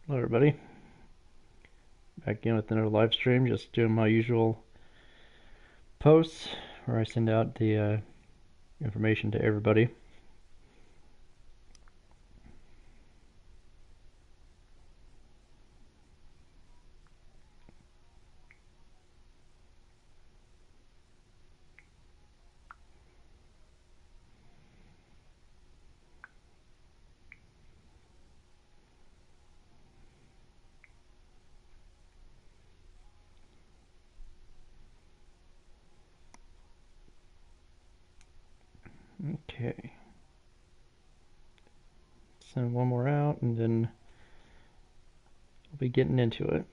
Hello everybody, back again with another live stream, just doing my usual posts where I send out the information to everybody. Okay, send one more out and then we'll be getting into it.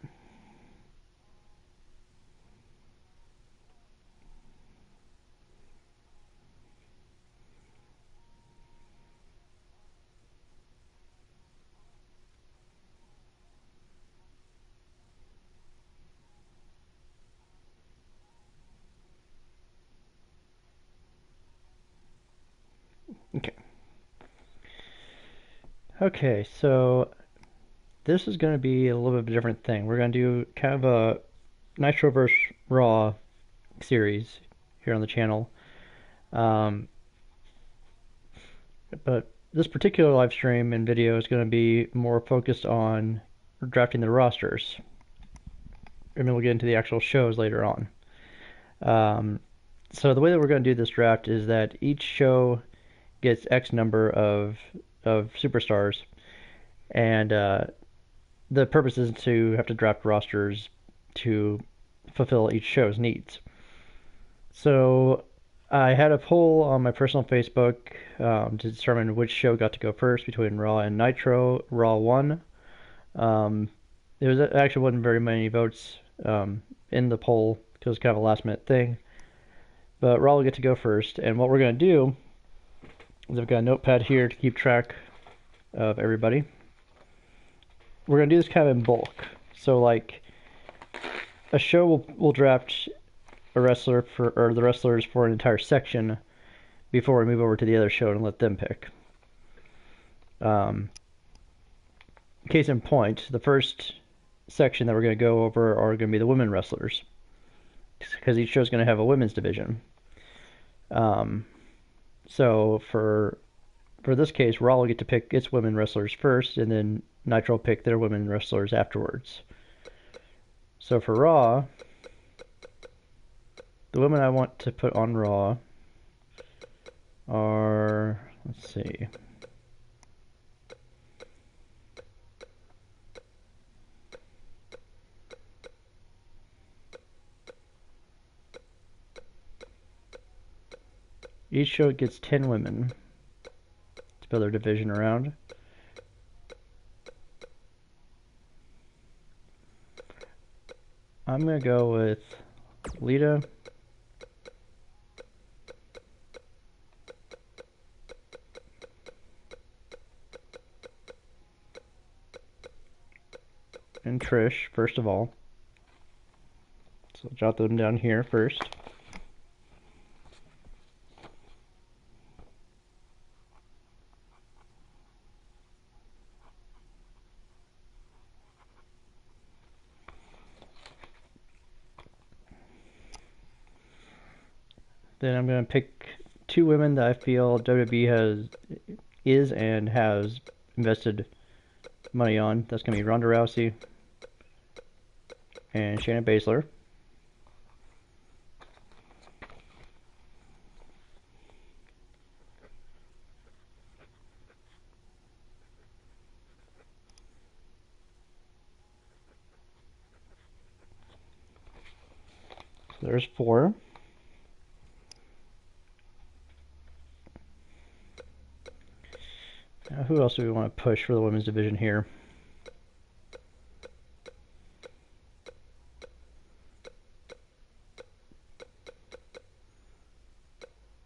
Okay, so this is going to be a little bit of a different thing. We're going to do kind of a Nitro vs. Raw series here on the channel. But this particular live stream and video is going to be more focused on drafting the rosters. And then we'll get into the actual shows later on. So the way that we're going to do this draft is that each show gets X number of superstars, and the purpose is to have to draft rosters to fulfill each show's needs. So I had a poll on my personal Facebook to determine which show got to go first between Raw and Nitro. Raw won. There actually wasn't very many votes in the poll because it was kind of a last minute thing. But Raw will get to go first, and what we're going to do is I've got a notepad here to keep track of everybody. We're going to do this kind of in bulk. So like a show will draft a wrestler or the wrestlers for an entire section before we move over to the other show and let them pick. Case in point, the first section that we're going to go over are going to be the women wrestlers, because each show is going to have a women's division. So for this case, Raw will get to pick its women wrestlers first, and then Nitro will pick their women wrestlers afterwards. So for Raw, the women I want to put on Raw are, let's see. Each show gets 10 women to build their division around. I'm going to go with Lita, and Trish, first of all. So I'll jot them down here first. Then I'm going to pick two women that I feel WWE is and has invested money on. That's going to be Ronda Rousey and Shayna Baszler. So there's 4. Now, who else do we want to push for the women's division here?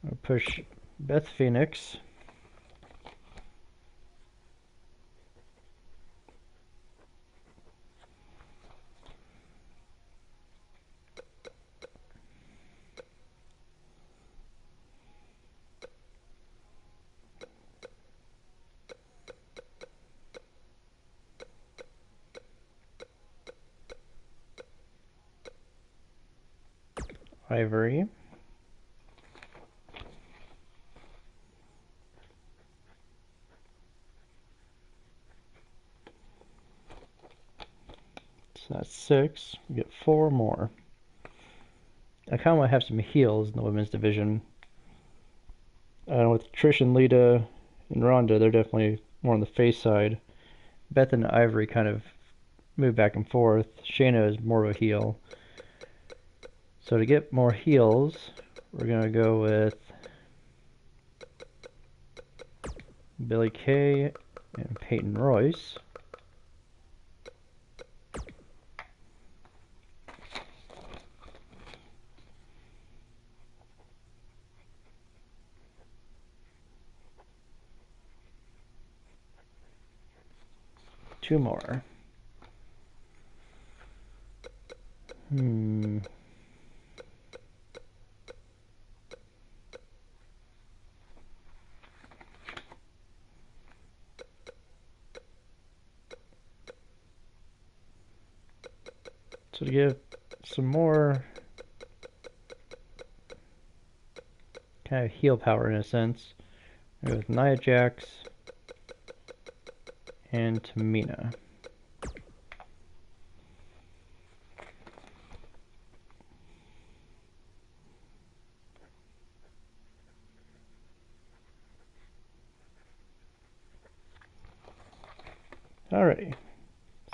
I'll push Beth Phoenix. Ivory. So that's 6. We get 4 more. I kind of want to have some heels in the women's division. With Trish and Lita and Ronda, they're definitely more on the face side. Beth and Ivory kind of move back and forth. Shayna is more of a heel. So to get more heels, we're going to go with Billie Kay and Peyton Royce. Two more. So to give some more kind of heel power in a sense, with Nia Jax and Tamina. Alrighty,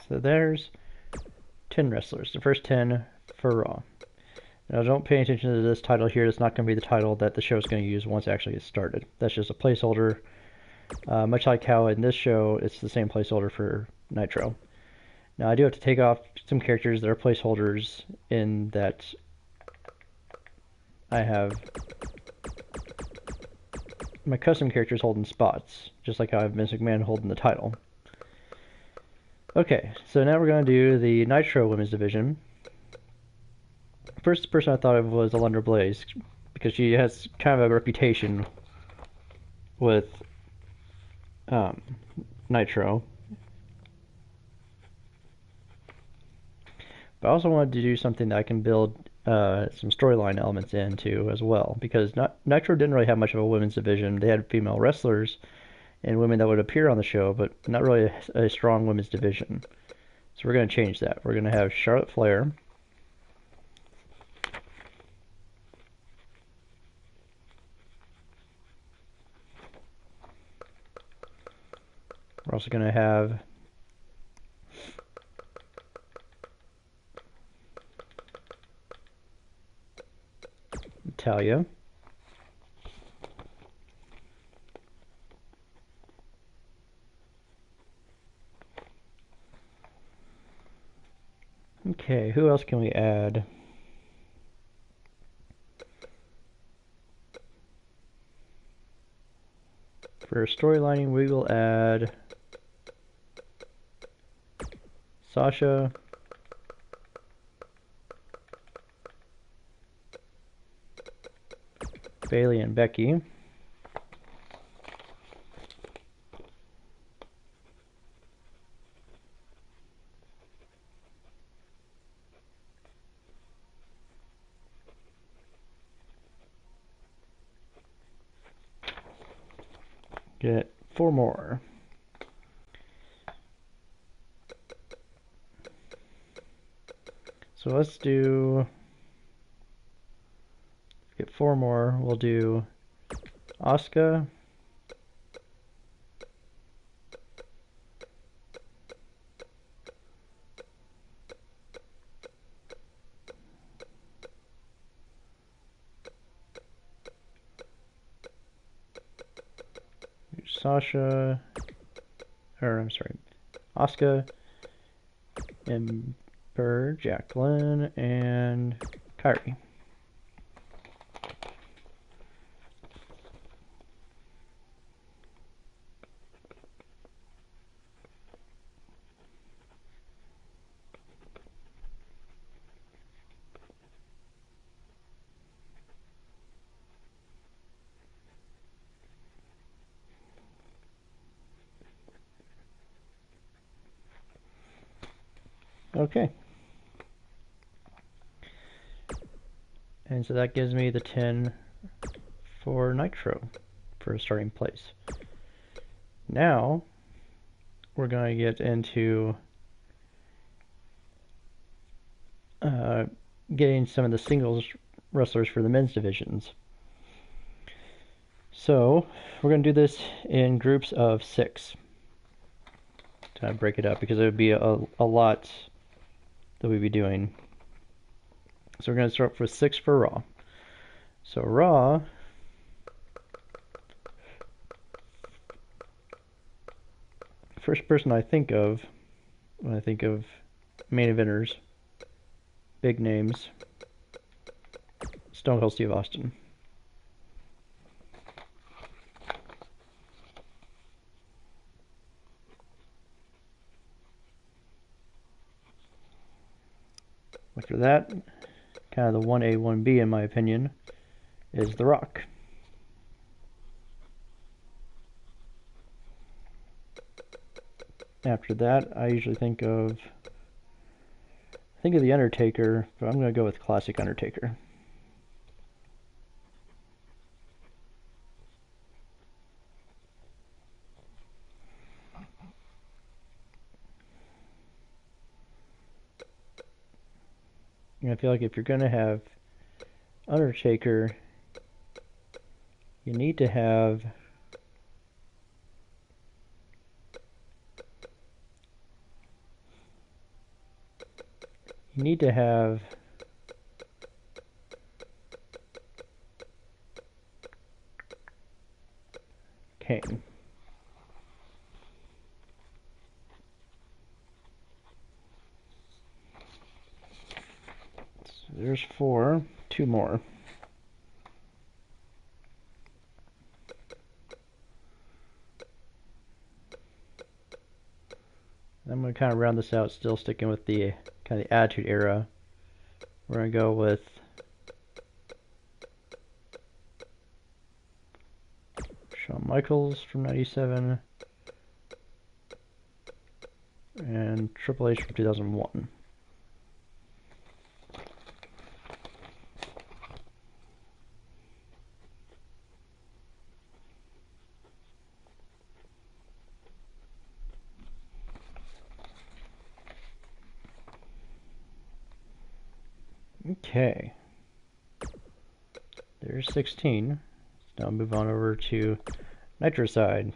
so there's 10 wrestlers, the first 10 for Raw. Now don't pay attention to this title here, it's not going to be the title that the show is going to use once it actually gets started. That's just a placeholder, much like how in this show it's the same placeholder for Nitro. Now I do have to take off some characters that are placeholders in that I have my custom characters holding spots, just like how I have Vince McMahon holding the title. Okay, so now we're going to do the Nitro Women's Division. First person I thought of was Alundra Blaze, because she has kind of a reputation with Nitro. But I also wanted to do something that I can build some storyline elements into as well, because Nitro didn't really have much of a women's division. They had female wrestlers and women that would appear on the show, but not really a strong women's division. So we're going to change that. We're going to have Charlotte Flair. We're also going to have Natalya. Okay, who else can we add? For storylining, we will add Sasha, Bayley, and Becky. Get 4 more. So let's get 4 more. We'll do Asuka, Sasha, or I'm sorry, Asuka, Ember, Jacqueline, and Kyrie. Okay. And so that gives me the 10 for Nitro for a starting place. Now we're going to get into getting some of the singles wrestlers for the men's divisions. So we're going to do this in groups of 6 to break it up, because it would be a lot that we'd be doing. So we're going to start with 6 for Raw. So Raw, first person I think of when I think of main eventers, big names, Stone Cold Steve Austin. After that, kind of the 1A, 1B in my opinion, is The Rock. After that, I usually think of The Undertaker, but I'm going to go with classic Undertaker. And I feel like if you're going to have Undertaker, you need to have Kane. So there's 4, 2 more. I'm going to kind of round this out, still sticking with the kind of the Attitude Era. We're going to go with Shawn Michaels from 97 and Triple H from 2001. Okay, there's 16. Now move on over to Nitro side.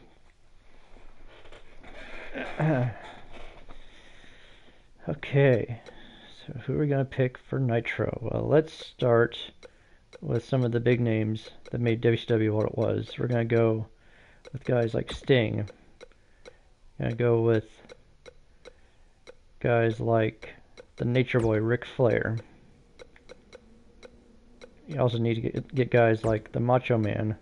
Okay, so who are we going to pick for Nitro? Well, let's start with some of the big names that made WCW what it was. We're going to go with guys like Sting. Going to go with guys like the Nature Boy, Ric Flair. You also need to get guys like the Macho Man.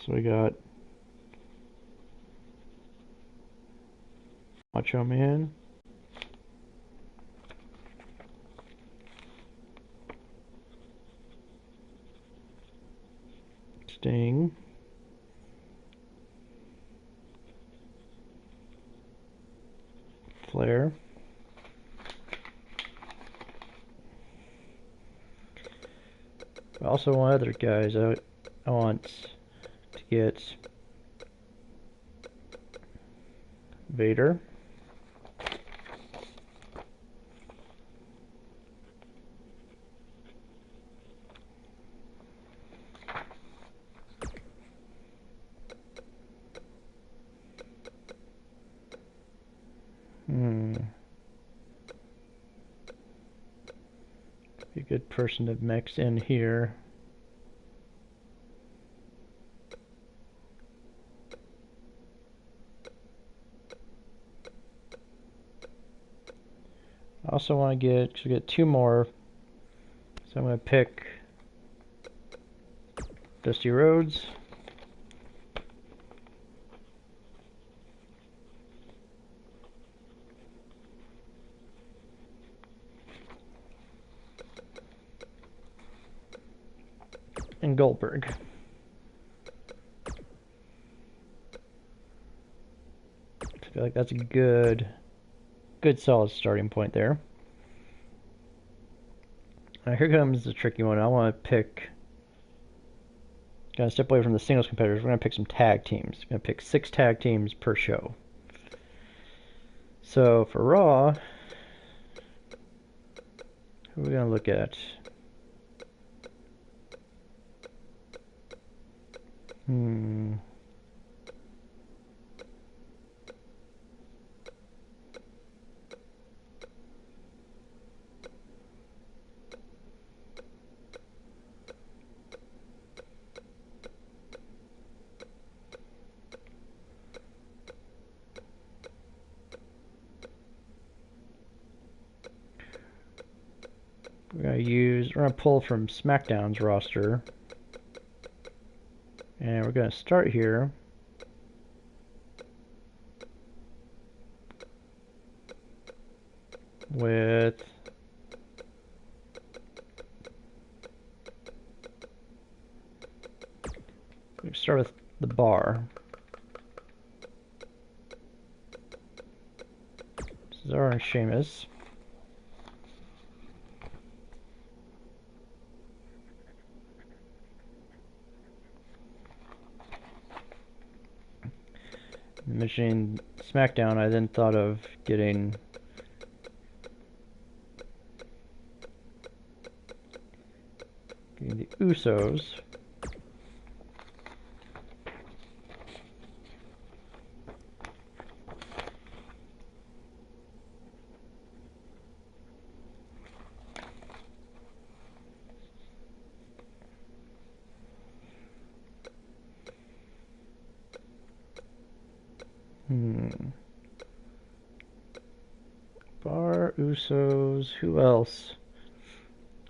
So we got Macho Man, Sting, Flair, I also want other guys. I want to get Vader, be a good person to mix in here. I also want to get 2 more, so I'm going to pick Dusty Rhodes, and Goldberg. feel like that's a good solid starting point there. Now here comes the tricky one. I want to pick. Gotta step away from the singles competitors. We're gonna pick some tag teams. We're gonna pick 6 tag teams per show. So for Raw, who are we gonna look at? We're gonna pull from SmackDown's roster. And we're gonna start here with the Bar. Cesaro and Sheamus. Mentioning SmackDown, I then thought of getting the Usos. Bar, Usos, who else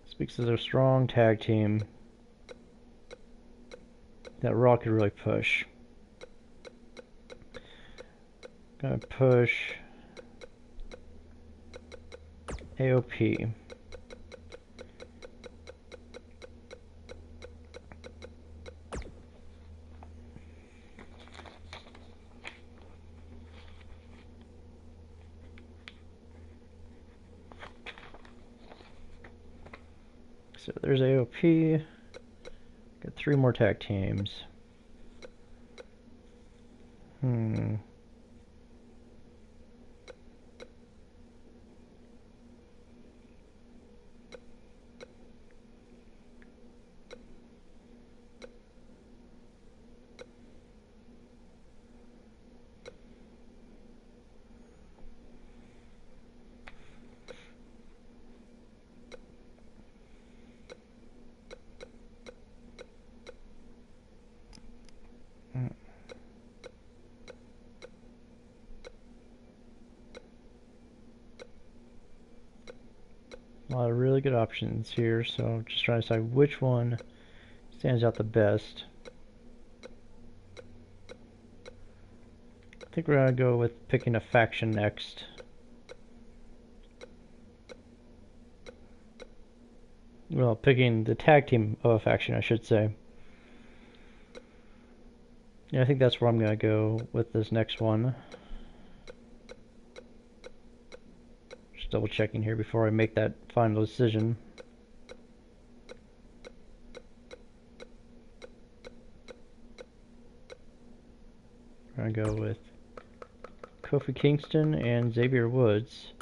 speaks as a strong tag team that Raw could really push? Gonna push AOP. So there's AOP. Got 3 more tag teams. A lot of really good options here, so I'm just trying to decide which one stands out the best. I think we're gonna go with picking a faction next. Well, picking the tag team of a faction, I should say. Yeah, I think that's where I'm gonna go with this next one. Just double checking here before I make that final decision. I'm gonna go with Kofi Kingston and Xavier Woods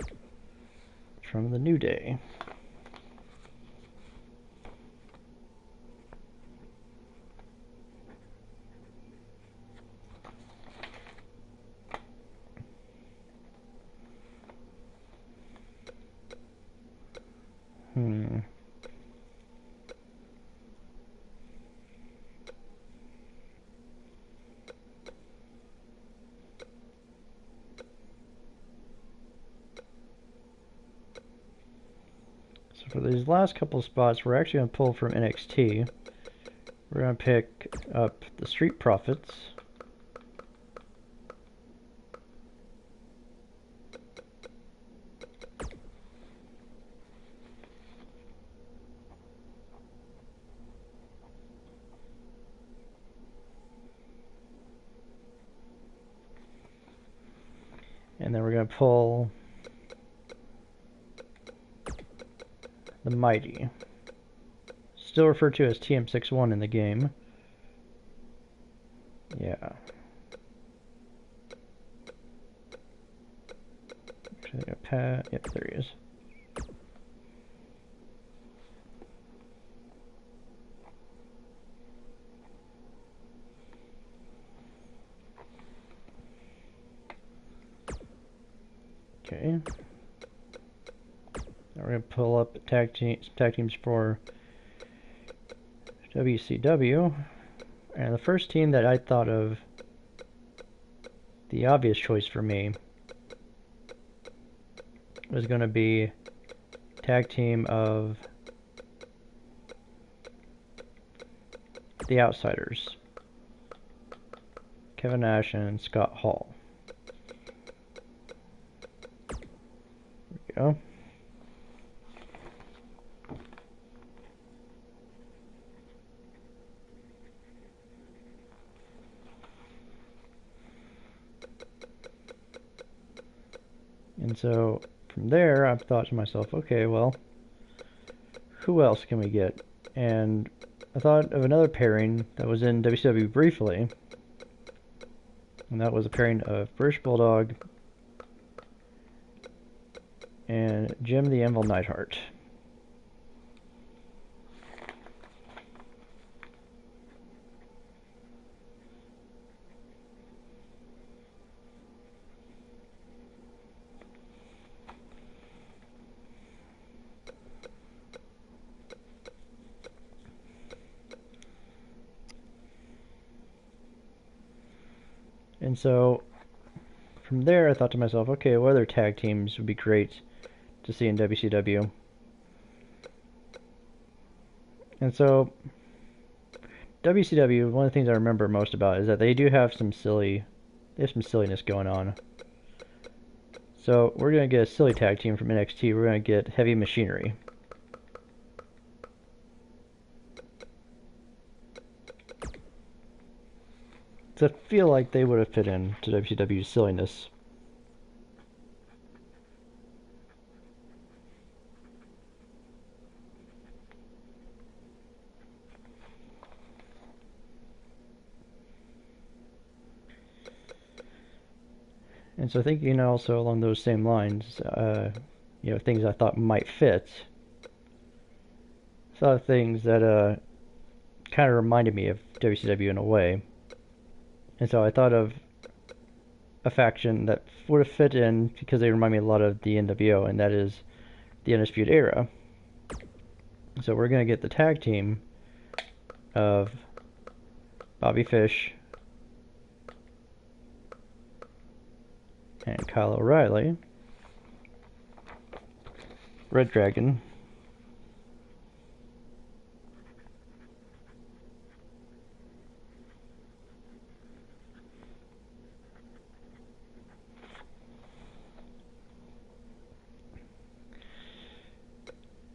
from the New Day. So for these last couple of spots, we're actually going to pull from NXT. We're going to pick up the Street Profits. And then we're going to pull the Mighty. Still referred to as TM61 in the game. Yeah. Actually, I got Pat. Yep, there he is. Okay. Now we're going to pull up tag teams for WCW. And the first team that I thought of, the obvious choice for me, was going to be tag team of the Outsiders. Kevin Nash and Scott Hall. There we go. And so from there, I've thought to myself, okay, well, who else can we get? And I thought of another pairing that was in WCW briefly, and that was a pairing of British Bulldog and Jim the Anvil Neidhart. And so from there I thought to myself, okay, what other tag teams would be great to see in WCW? And so WCW, one of the things I remember most about is that they do have some silliness going on. So we're going to get a silly tag team from NXT. We're going to get Heavy Machinery. So I feel like they would have fit in to WCW's silliness. And so thinking also along those same lines, things I thought might fit. Some of things that kind of reminded me of WCW in a way. And so I thought of a faction that would have fit in because they remind me a lot of the NWO, and that is the Undisputed Era. So we're going to get the tag team of Bobby Fish and Kyle O'Reilly, Red Dragon,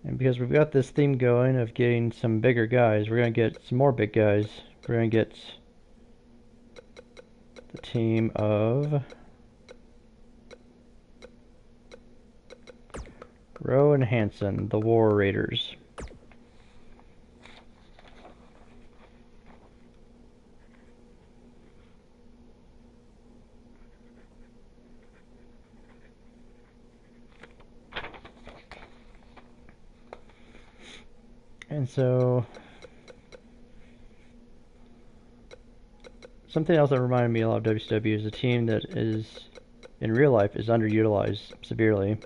and because we've got this theme going of getting some bigger guys, we're going to get some more big guys. We're going to get the team of Rowe and Hanson, the War Raiders. And so something else that reminded me a lot of WCW is a team that is, in real life, is underutilized severely.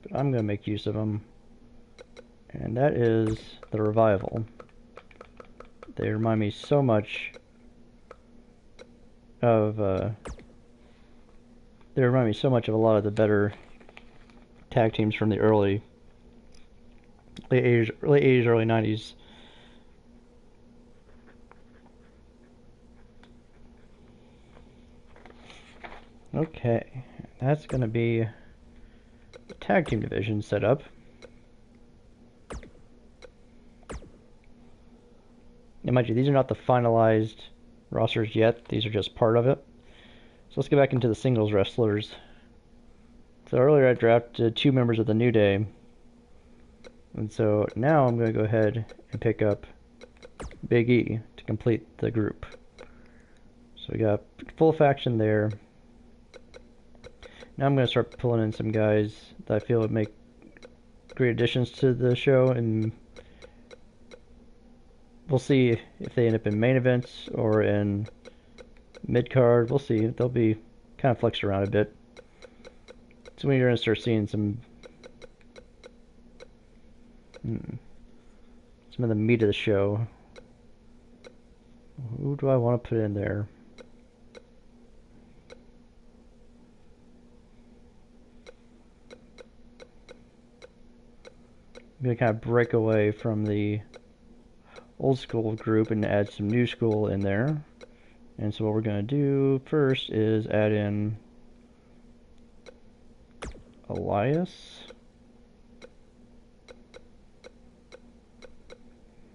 But I'm going to make use of them. And that is the Revival. They remind me so much of, a lot of the better tag teams from the late 80s, early 90s. Okay, that's going to be the tag team division set up. Now, mind you, these are not the finalized rosters yet. These are just part of it. So let's get back into the singles wrestlers. So earlier I drafted 2 members of the New Day. And so now I'm going to go ahead and pick up Big E to complete the group. So we got full faction there. Now I'm going to start pulling in some guys that I feel would make great additions to the show, and we'll see if they end up in main events or in mid-card. We'll see. They'll be kind of flexed around a bit. So we're going to start seeing some of the meat of the show. Who do I want to put in there? I'm going to kind of break away from the old school group and add some new school in there. And so what we're going to do first is add in Elias.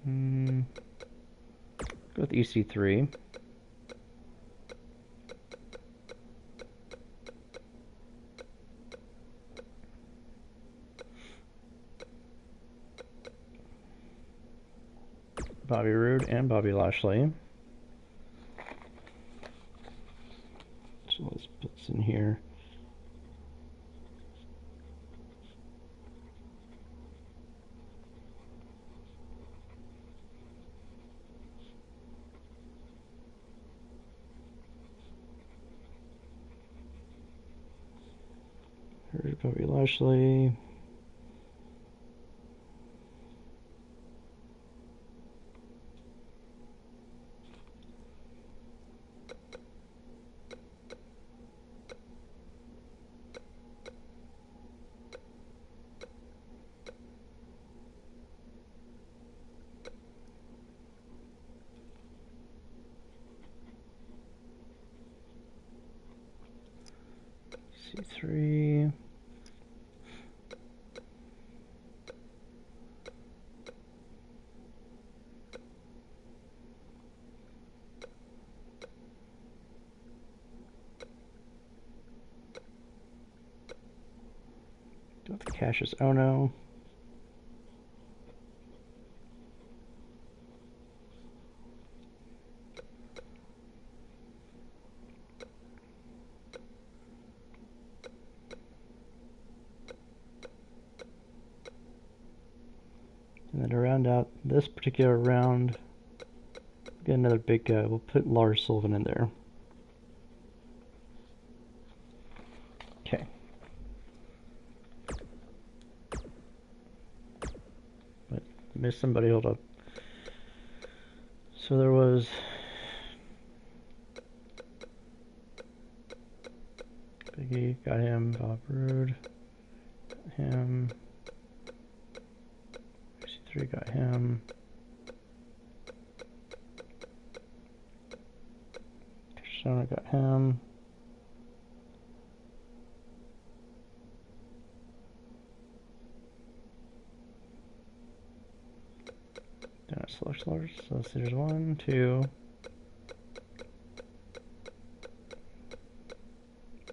Go with EC3. Bobby Roode and Bobby Lashley. So let's put this in here. Here's Bobby Lashley. C3. Go with Cassius Ono. And then to round out this particular round, get another big guy. We'll put Lars Sullivan in there. Okay. But missed somebody, hold up. So there was Biggie, got him, Bob Roode, got him. C3 got him. Persona got him. Then I select Lars. So let's see, there's 1, 2,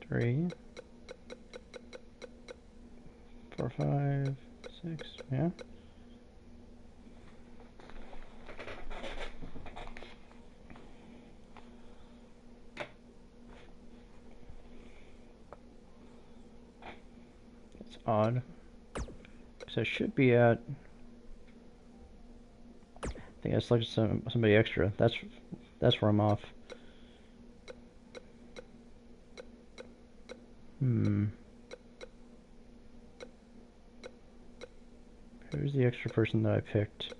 3, 4, 5, 6, yeah. That's odd. Because I should be at, I think I selected somebody extra. That's where I'm off. Who's the extra person that I picked?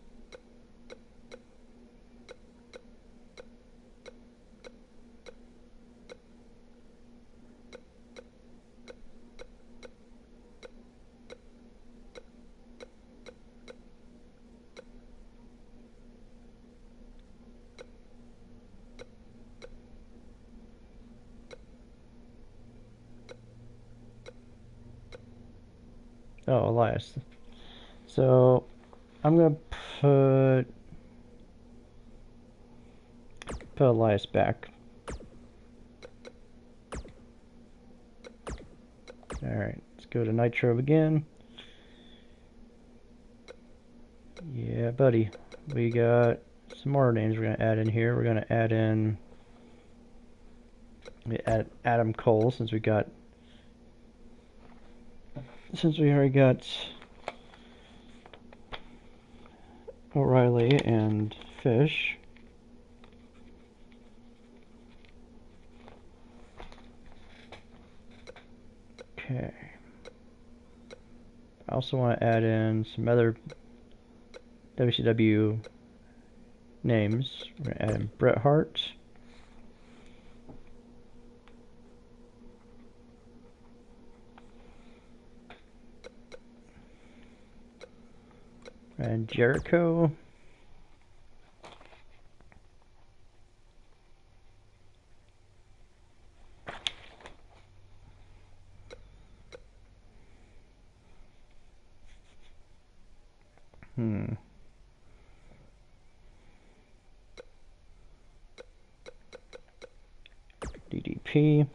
Oh, Elias. So I'm gonna put Elias back. Alright, let's go to Nitro again. Yeah, buddy. We got some more names we're going to add in here. We're going to add in Adam Cole since we already got O'Reilly and Fish. Okay. I also want to add in some other WCW names. We're going to add in Bret Hart. And Jericho. DDP.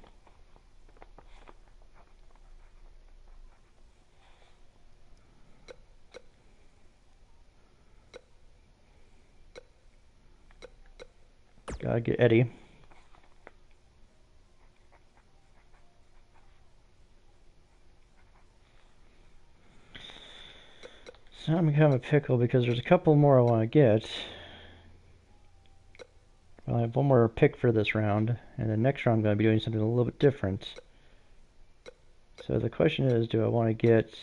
Gotta get Eddie. So I'm kind of a pickle because there's a couple more I want to get. Well, I have one more pick for this round, and the next round I'm going to be doing something a little bit different. So the question is, do I want to get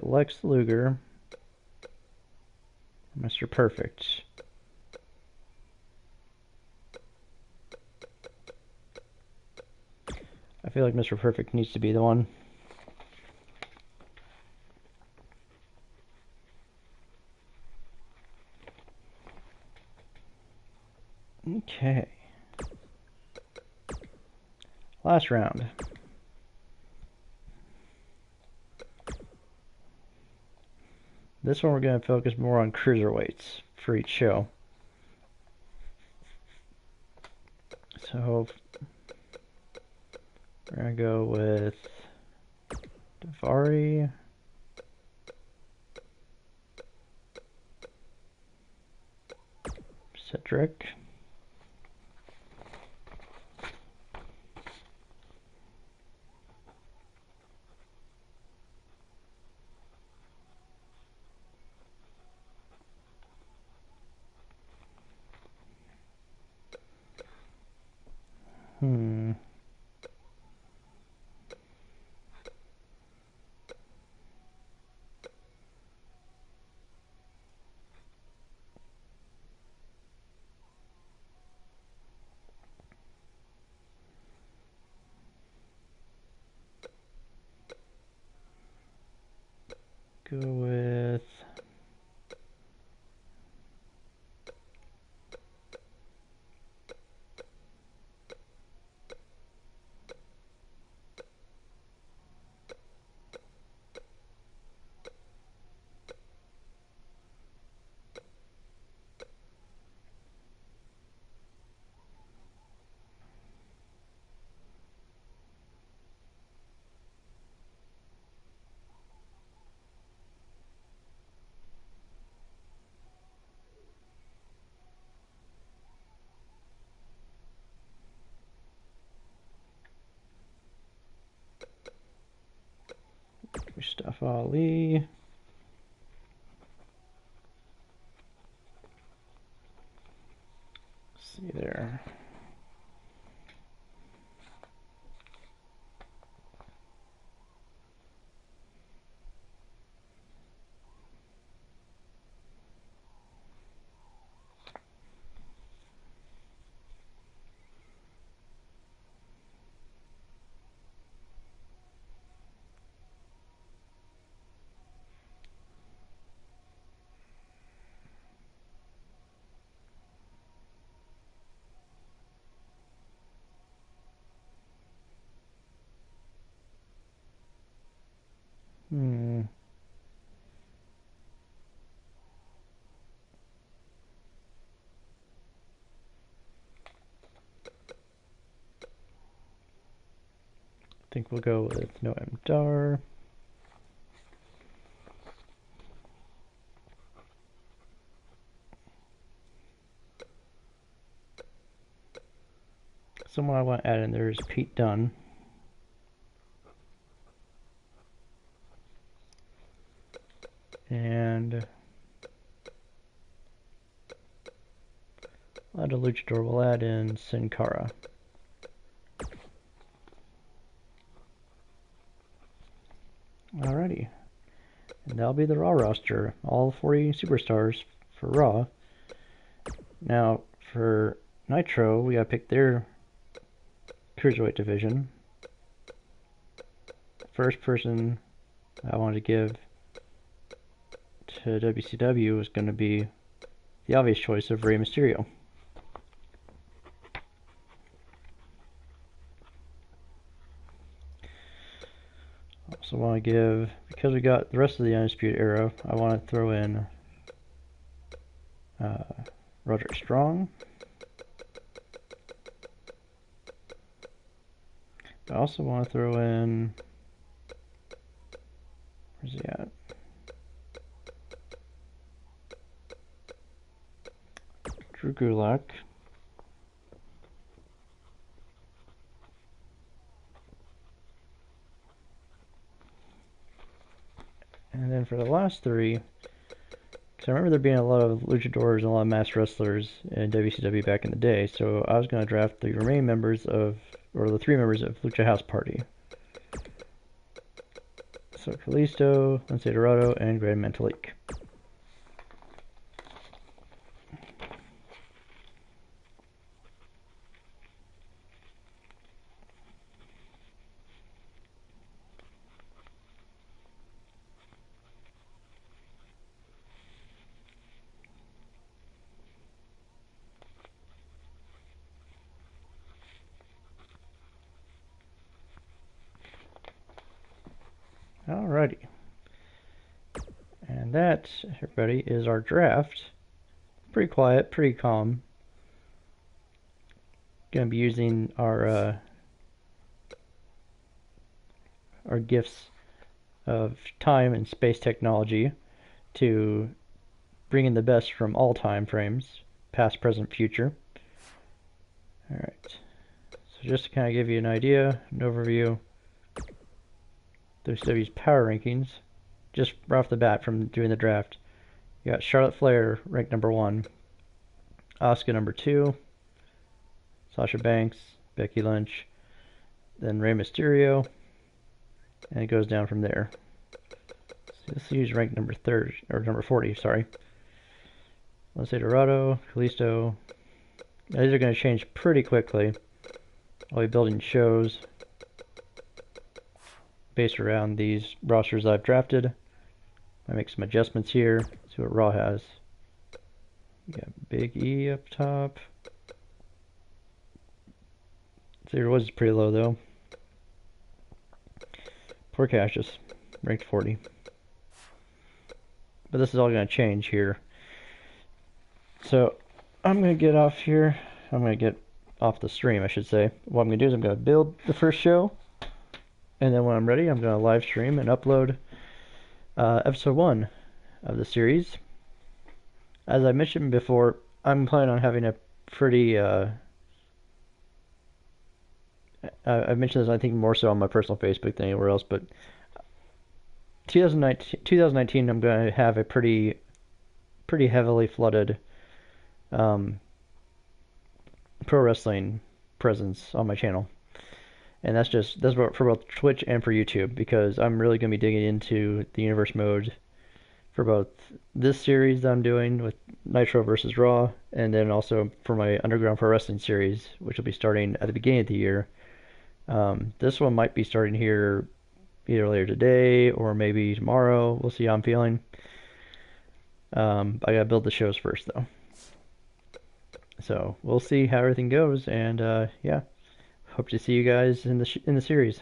Lex Luger, Mr. Perfect? I feel like Mr. Perfect needs to be the one. Okay. Last round. This one we're going to focus more on cruiserweights for each show. So we're going to go with Davari, Cedric, go with Mustafa Ali. Let's see there. think we'll go with no MDAR. Someone I want to add in there is Pete Dunne. And I'll add a luchador. We'll add in Sin Cara. Alrighty. And that'll be the Raw roster. All 40 superstars for Raw. Now, for Nitro, we gotta pick their Cruiserweight division. First person I want to give to WCW is going to be the obvious choice of Rey Mysterio. Also want to give, because we got the rest of the Undisputed Era, I want to throw in Roderick Strong. I also want to throw in, where's he at? Drew Gulak. And then for the last three, because I remember there being a lot of luchadors and a lot of masked wrestlers in WCW back in the day, so I was going to draft the remaining members of, or the 3 members of Lucha House Party. So Kalisto, Lince Dorado, and Grand Metalik. Alrighty. And that, everybody, is our draft. Pretty quiet, pretty calm. Gonna be using our gifts of time and space technology to bring in the best from all time frames, past, present, future. Alright. So just to kind of give you an idea, an overview, WCW's power rankings, just right off the bat from doing the draft. You got Charlotte Flair ranked number 1, Asuka number 2, Sasha Banks, Becky Lynch, then Rey Mysterio, and it goes down from there. So this is ranked number 30 or number 40. Sorry. Lince Dorado, Kalisto. Now, these are going to change pretty quickly. I'll be building shows based around these rosters I've drafted. I make some adjustments here. See what Raw has. You got Big E up top. Xavier Woods is pretty low though. Poor Cassius, ranked 40. But this is all going to change here. So I'm going to get off here. I'm going to get off the stream, I should say. What I'm going to do is I'm going to build the first show. And then when I'm ready, I'm going to live stream and upload episode 1 of the series. As I mentioned before, I'm planning on having a pretty... I've mentioned this, I think, more so on my personal Facebook than anywhere else, but 2019 I'm going to have a pretty heavily flooded pro wrestling presence on my channel. And that's for both Twitch and for YouTube, because I'm really going to be digging into the universe mode for both this series that I'm doing with Nitro versus Raw, and then also for my Underground Pro Wrestling series, which will be starting at the beginning of the year. This one might be starting here either later today or maybe tomorrow. We'll see how I'm feeling. I gotta build the shows first, though. So we'll see how everything goes, and yeah, hope to see you guys in the series.